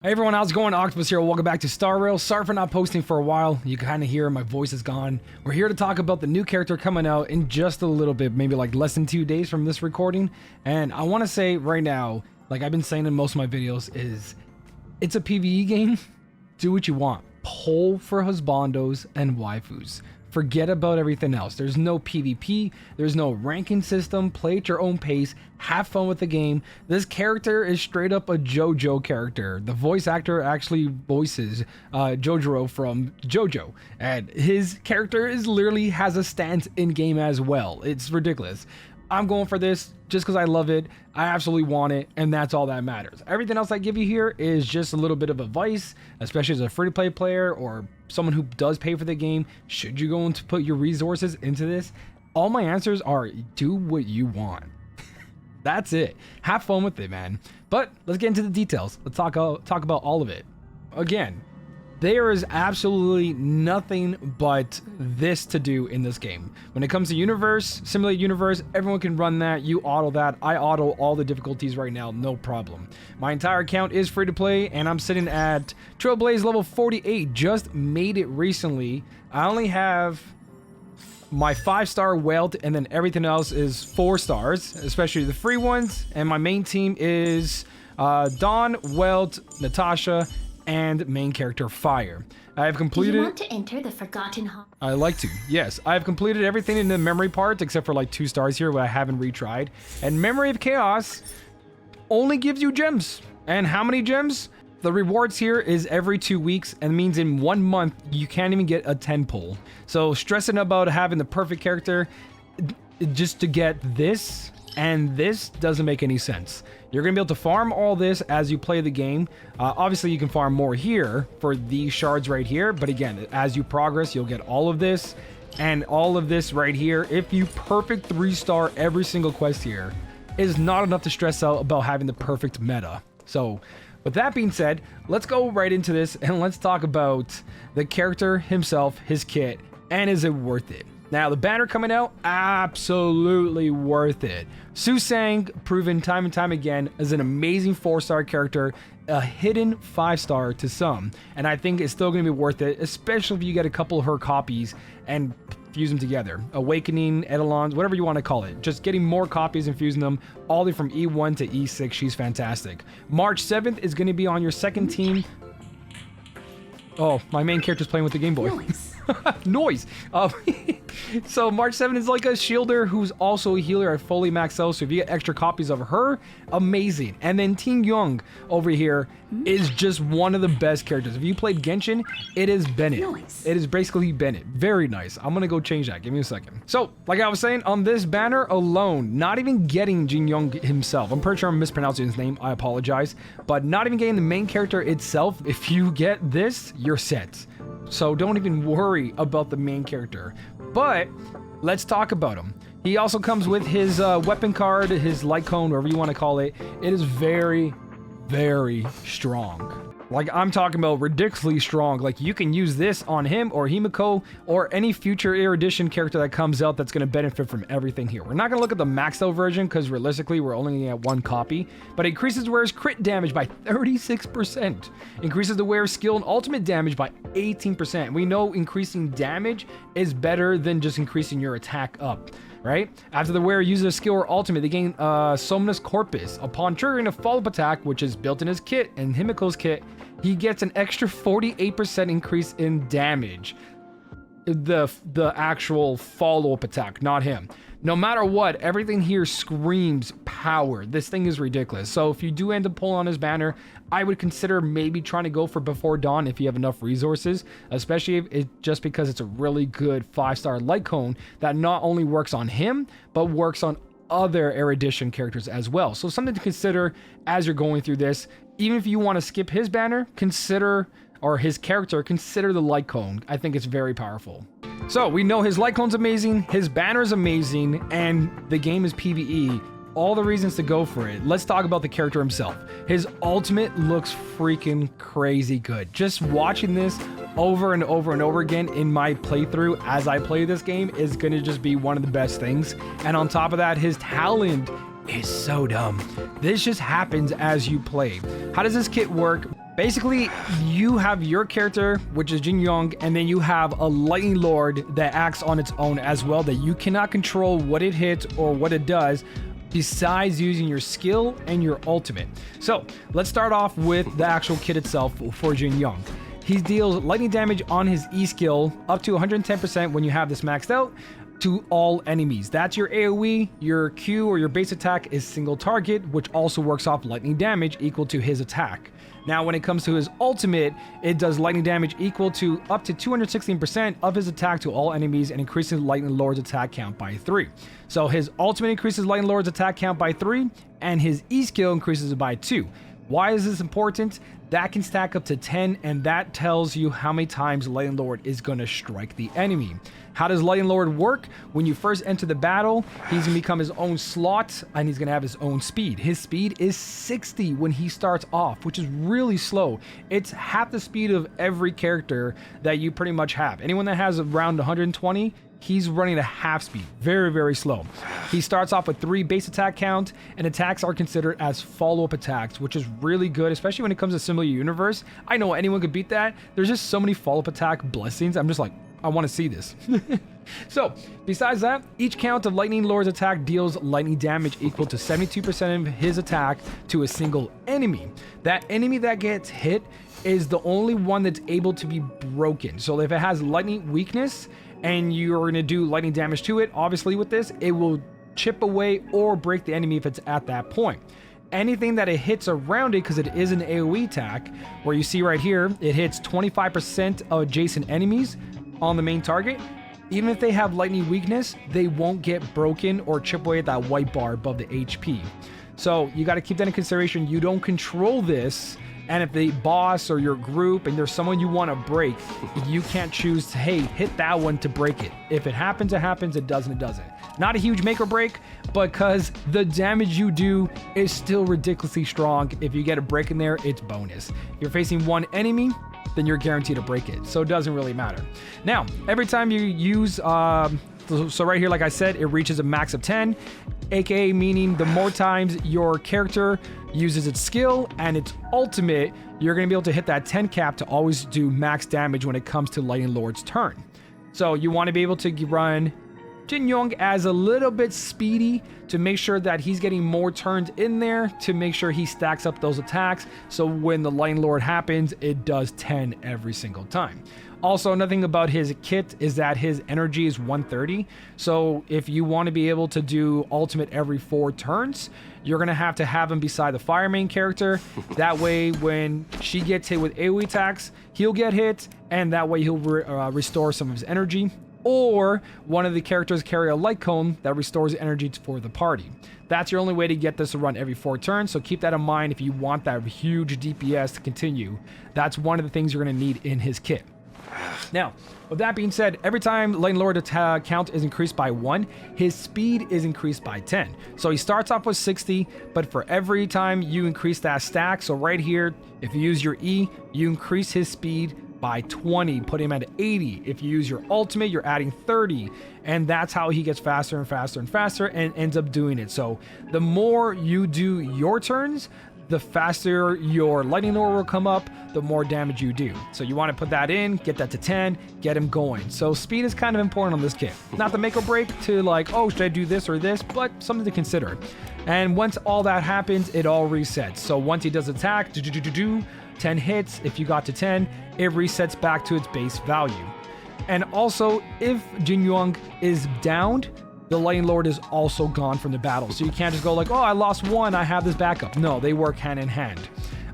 Hey everyone, how's it going? Octopus here. Welcome back to Star Rail. Sorry for not posting for a while. You kind of hear my voice is gone. We're here to talk about the new character coming out in just a little bit, maybe like less than 2 days from this recording. And I want to say right now, like I've been saying in most of my videos, is it's a PvE game. Do what you want. Pull for husbandos and waifus. Forget about everything else. There's no PvP. There's no ranking system. Play at your own pace. Have fun with the game. This character is straight up a JoJo character. The voice actor actually voices Jojoro from JoJo. And his character is literally has a stance in game as well. It's ridiculous. I'm going for this just because I love it. I absolutely want it, and that's all that matters. Everything else I give you here is just a little bit of advice, especially as a free-to-play player or someone who does pay for the game. Should you go and put your resources into this? All my answers are do what you want. That's it. Have fun with it, man. But let's get into the details. Let's talk about all of it. Again, there is absolutely nothing but this to do in this game. When it comes to universe, simulate universe, everyone can run that. You auto that. I auto all the difficulties right now, no problem. My entire account is free to play, and I'm sitting at Trailblaze level 48. Just made it recently. I only have my 5-star welt, and then everything else is 4 stars, especially the free ones. And my main team is Dawn, Welt, Natasha, and main character Fire. I have completed. Do you want to enter the Forgotten Hall? I like to. Yes, I have completed everything in the memory part except for like 2 stars here, where I haven't retried. And Memory of Chaos only gives you gems. And how many gems? The rewards here is every 2 weeks, and means in 1 month you can't even get a 10 pull. So stressing about having the perfect character just to get this and this doesn't make any sense. You're going to be able to farm all this as you play the game. Obviously, you can farm more here for these shards right here. But again, as you progress, you'll get all of this and all of this right here. If you perfect 3-star every single quest here, is not enough to stress out about having the perfect meta. So with that being said, let's go right into this and let's talk about the character himself, his kit, and is it worth it? Now, the banner coming out, absolutely worth it. Susang, proven time and time again, is an amazing 4-star character, a hidden 5-star to some. And I think it's still going to be worth it, especially if you get a couple of her copies and fuse them together. Awakening, Etalons, whatever you want to call it. Just getting more copies and fusing them all the way from E1 to E6. She's fantastic. March 7th is going to be on your second team. Oh, my main character's playing with the Game Boy. Nice. Noise. So March 7th is like a shielder who's also a healer at fully maxed out. So if you get extra copies of her, amazing. And then Jing Yuan over here is just one of the best characters. If you played Genshin, it is Bennett. Nice. It is basically Bennett. Very nice. I'm gonna go change that. Give me a second. So, like I was saying, on this banner alone, not even getting Jin Yuan himself. I'm pretty sure I'm mispronouncing his name. I apologize. But not even getting the main character itself. If you get this, you're set. So don't even worry about the main character. But let's talk about him. He also comes with his weapon card, his light cone, whatever you want to call it. It is very, very strong. Like, I'm talking about ridiculously strong. Like, you can use this on him or Himiko or any future Erudition character that comes out that's going to benefit from everything here. We're not going to look at the maxed out version because realistically, we're only going to get 1 copy. But it increases the wearer's crit damage by 36%. Increases the wearer's skill and ultimate damage by 18%. We know increasing damage is better than just increasing your attack up. Right? After the wearer uses a skill or ultimate, they gain Somnus Corpus. Upon triggering a follow-up attack, which is built in his kit and Himiko's kit, he gets an extra 48% increase in damage. The actual follow-up attack, not him. No matter what, everything here screams power. This thing is ridiculous. So if you do end up pulling on his banner, I would consider maybe trying to go for Before Dawn if you have enough resources, especially if just because it's a really good 5-star light cone that not only works on him, but works on other Erudition characters as well. So something to consider as you're going through this. Even if you want to skip his banner, consider the light cone. I think it's very powerful. So we know his light cone's amazing, his banner is amazing, and the game is PvE. All the reasons to go for it. Let's talk about the character himself. His ultimate looks freaking crazy good. Just watching this over and over and over again in my playthrough as I play this game is going to just be one of the best things. And on top of that, his talent is so dumb. This just happens as you play. How does this kit work? Basically, you have your character, which is Jin Yuan, and then you have a Lightning Lord that acts on its own as well, that you cannot control what it hits or what it does, besides using your skill and your ultimate. So let's start off with the actual kit itself for Jin Yuan. He deals lightning damage on his E skill up to 110% when you have this maxed out to all enemies. That's your AoE. Your Q or your base attack is single target, which also works off lightning damage equal to his attack. Now, when it comes to his ultimate, it does lightning damage equal to up to 216% of his attack to all enemies and increases Lightning Lord's attack count by 3. So his ultimate increases Lightning Lord's attack count by 3, and his E skill increases it by 2. Why is this important? That can stack up to 10, and that tells you how many times Lightning Lord is going to strike the enemy. How does Lightning Lord work? When you first enter the battle, he's going to become his own slot, and he's going to have his own speed. His speed is 60 when he starts off, which is really slow. It's half the speed of every character that you pretty much have. Anyone that has around 120, he's running at half speed. Very, very slow. He starts off with 3 base attack count, and attacks are considered as follow-up attacks, which is really good, especially when it comes to similar universe. I know anyone could beat that. There's just so many follow-up attack blessings. I'm just like, I want to see this. So, besides that, each count of Lightning Lord's attack deals lightning damage equal to 72% of his attack to a single enemy. That enemy that gets hit is the only one that's able to be broken. So if it has lightning weakness and you're going to do lightning damage to it, obviously with this, it will chip away or break the enemy if it's at that point. Anything that it hits around it, because it is an AoE attack, where you see right here, it hits 25% of adjacent enemies on the main target. Even if they have lightning weakness, they won't get broken or chip away at that white bar above the HP. So you got to keep that in consideration. You don't control this, and if the boss or your group and there's someone you want to break, you can't choose to, hey, hit that one to break it. If it happens, it happens. It doesn't, it doesn't. Not a huge make or break, because the damage you do is still ridiculously strong. If you get a break in there, it's bonus. If you're facing one enemy, then you're guaranteed to break it. So it doesn't really matter. Now, every time you use, so right here, like I said, it reaches a max of 10, aka meaning the more times your character uses its skill and its ultimate, you're going to be able to hit that 10 cap to always do max damage when it comes to Lightning Lord's turn. So you want to be able to run Jin Yuan as a little bit speedy to make sure that he's getting more turns in there to make sure he stacks up those attacks. So when the Lightning Lord happens, it does 10 every single time. Also, another thing about his kit is that his energy is 130. So if you want to be able to do ultimate every 4 turns, you're going to have him beside the fire main character. That way, when she gets hit with AoE attacks, he'll get hit, and that way he'll restore some of his energy. Or one of the characters carry a light cone that restores energy for the party. That's your only way to get this to run every 4 turns, so keep that in mind if you want that huge DPS to continue. That's one of the things you're going to need in his kit. Now, with that being said, every time Lightning Lord attack count is increased by 1, his speed is increased by 10. So he starts off with 60, but for every time you increase that stack, so right here, if you use your E, you increase his speed by 20, put him at 80. If you use your ultimate, you're adding 30, and that's how he gets faster and faster and faster and ends up doing it. So the more you do your turns, the faster your Lightning Lord will come up, the more damage you do. So you want to put that in, get that to 10, get him going. So speed is kind of important on this kit. Not the make or break to like, oh, should I do this or this, but something to consider. And once all that happens, it all resets. So once he does attack, 10 hits, if you got to 10, it resets back to its base value. And also, if Jin Yuan is downed, the Lightning Lord is also gone from the battle. So you can't just go like, oh, I lost one, I have this backup. No, they work hand in hand.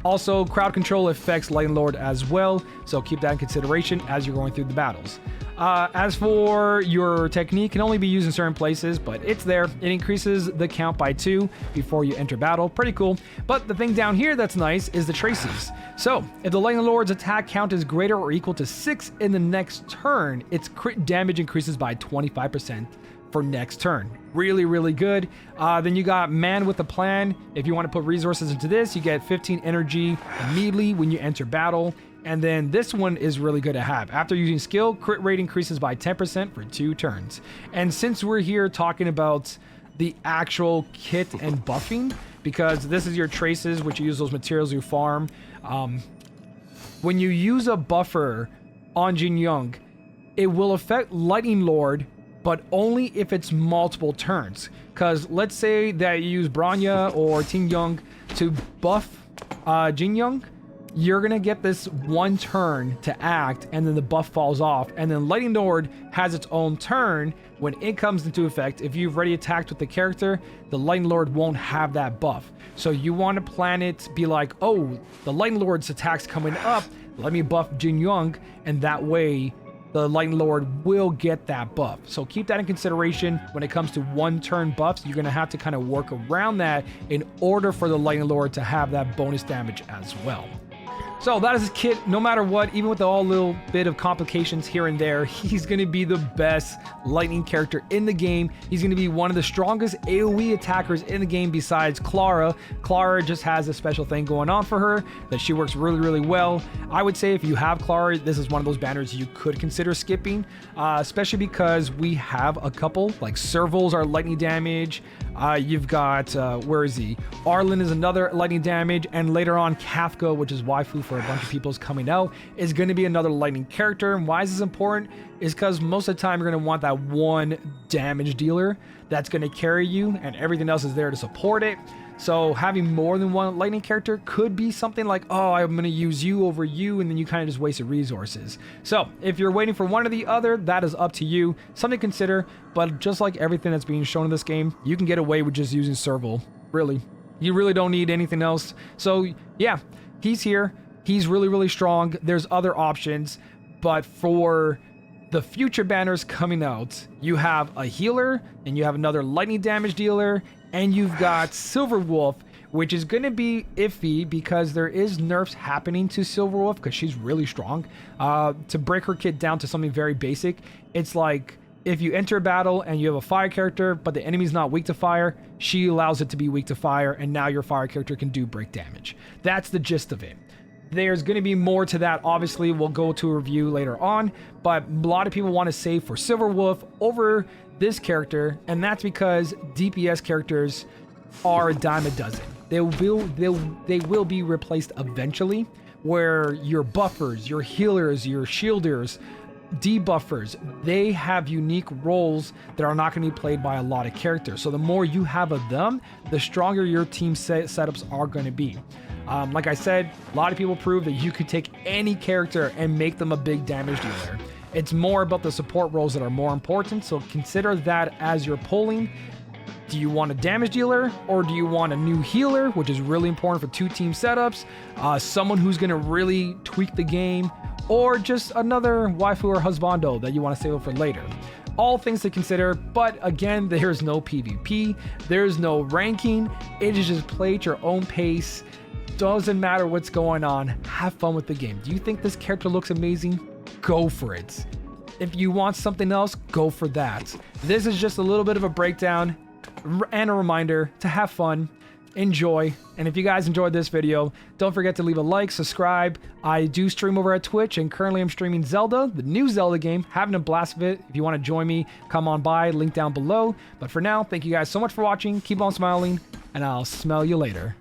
Also, crowd control affects Lightning Lord as well, so keep that in consideration as you're going through the battles. As for your technique, can only be used in certain places, but it's there. It increases the count by 2 before you enter battle. Pretty cool. But the thing down here that's nice is the traces. So, if the Lightning Lord's attack count is greater or equal to 6 in the next turn, its crit damage increases by 25% for next turn. Really, really good. Then you got Man with a Plan. If you want to put resources into this, you get 15 energy immediately when you enter battle. And then this one is really good to have. After using skill, crit rate increases by 10% for 2 turns. And since we're here talking about the actual kit and buffing, because this is your traces, which you use those materials you farm, when you use a buffer on Jin Yuan, it will affect Lightning Lord, but only if it's multiple turns. Because let's say that you use Bronya or Ting Yong to buff Jin Yuan, you're going to get this one turn to act, and then the buff falls off. And then Lightning Lord has its own turn. When it comes into effect, if you've already attacked with the character, the Lightning Lord won't have that buff. So you want to plan it to be like, oh, the Lightning Lord's attack's coming up, let me buff Jin Yuan, and that way the Lightning Lord will get that buff. So keep that in consideration when it comes to one turn buffs. You're going to have to kind of work around that in order for the Lightning Lord to have that bonus damage as well. So that is his kit. No matter what, even with all little bit of complications here and there, he's going to be the best lightning character in the game. He's going to be one of the strongest AoE attackers in the game besides Clara. Clara just has a special thing going on for her that she works really, really well. I would say if you have Clara, this is one of those banners you could consider skipping, especially because we have a couple, like Servals are lightning damage. You've got, where is he? Arlen is another lightning damage, and later on Kafka, which is waifu for a bunch of people, is coming out, is going to be another lightning character. And why is this important? Is because most of the time you're going to want that one damage dealer that's going to carry you, and everything else is there to support it. So having more than one lightning character could be something like, oh, I'm going to use you over you, and then you kind of just wasted resources. So if you're waiting for one or the other, that is up to you. Something to consider, but just like everything that's being shown in this game, you can get away with just using Serval. Really. You really don't need anything else. So yeah, he's here. He's really, really strong. There's other options, but for the future banners coming out, you have a healer, and you have another lightning damage dealer, and you've got Silver Wolf, which is going to be iffy because there is nerfs happening to Silver Wolf because she's really strong. To break her kit down to something very basic, it's like if you enter a battle and you have a fire character, but the enemy's not weak to fire, she allows it to be weak to fire, and now your fire character can do break damage. That's the gist of it. There's going to be more to that. Obviously, we'll go to a review later on, but a lot of people want to save for Silver Wolf over this character, and that's because DPS characters are a dime a dozen. They will be replaced eventually, where your buffers, your healers, your shielders, debuffers, they have unique roles that are not going to be played by a lot of characters. So the more you have of them, the stronger your team setups are going to be. Like I said, a lot of people prove that you could take any character and make them a big damage dealer. It's more about the support roles that are more important, so consider that as you're pulling. Do you want a damage dealer, or do you want a new healer, which is really important for two team setups, someone who's going to really tweak the game, or just another waifu or husbando that you want to save up for later? All things to consider, but again, there's no PvP, there's no ranking, it is just play at your own pace. Doesn't matter what's going on, have fun with the game. Do you think this character looks amazing? Go for it. If you want something else, go for that. This is just a little bit of a breakdown and a reminder to have fun, enjoy, and if you guys enjoyed this video, don't forget to leave a like, subscribe. I do stream over at Twitch, and currently I'm streaming Zelda, the new Zelda game, having a blast with it. If you want to join me, come on by, link down below. But for now, thank you guys so much for watching, keep on smiling, and I'll smell you later.